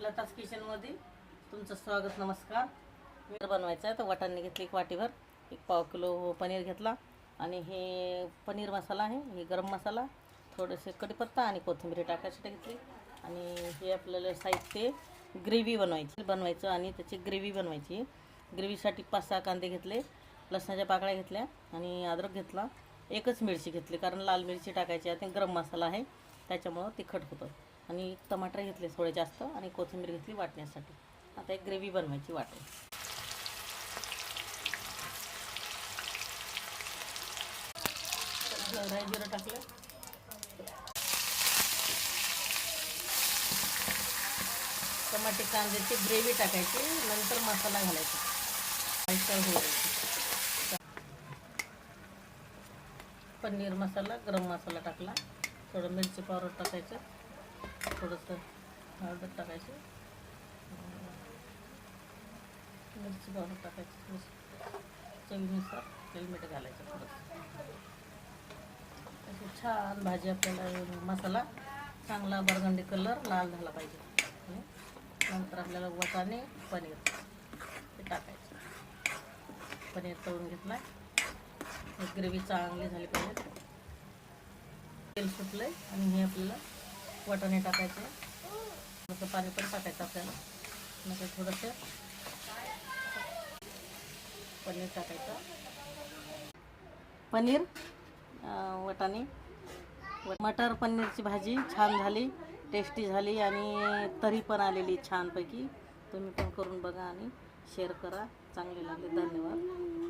लताच किचनमध्ये तुमचं स्वागत. नमस्कार. पनीर बनवायचं आहे तर वाटाणे घेतले एक वाटीभर, 1 पाव किलो पनीर घेतला आणि हे पनीर मसाला आहे, हे गरम मसाला, थोडेसे कढीपत्ता आणि कोथिंबीर टाकायची घेतली. आणि हे आपल्याला साहित्य ग्रेव्ही बनवायचं आणि त्याची ग्रेव्ही बनवायची. ग्रेव्हीसाठी 5-6 कांदे घेतले, लसणाच्या पाकळ्या घेतल्या आणि अद्रक घेतला. एकच मिरची घेतली कारण लाल मिरची टाकायची आहे, गरम मसाला आहे त्याच्यामुळं तिखट होतं. आणि टमाटर घेतले थोडे जास्त आणि कोथिंबीर घेतली वाटण्यासाठी. आता एक ग्रेव्ही बनवायची वाटेल. राई जिरं टाकलं, टमाटे कांद्याची ग्रेव्ही टाकायची, नंतर मसाला घालायचा. पनीर मसाला, गरम मसाला टाकला, थोडं मिरची पावडर टाकायचं, थोडंसं हळद टाकायचं, मिरची पावडर टाकायची, चवीनुसार तेल मीठ घालायचं थोडंसं. अशी छान भाजी आपल्याला मसाला चांगला बरगंडी कलर लाल झाला पाहिजे. नंतर आपल्याला वाटाणे पनीर ते टाकायचं. पनीर तळून घेतला, ग्रेव्ही चांगली झाली पाहिजे, तेल सुटलंय आणि हे आपल्याला वाटाणे टाकायचे. थोडंसं पाणी पण टाकायचं आपल्याला, नंतर थोडंसं पनीर टाकायचं. पनीर वाटाणे मटर पनीरची भाजी छान झाली, टेस्टी झाली आणि तरी पण आलेली छानपैकी. तुम्ही पण करून बघा आणि शेअर करा. चांगले लागले. धन्यवाद.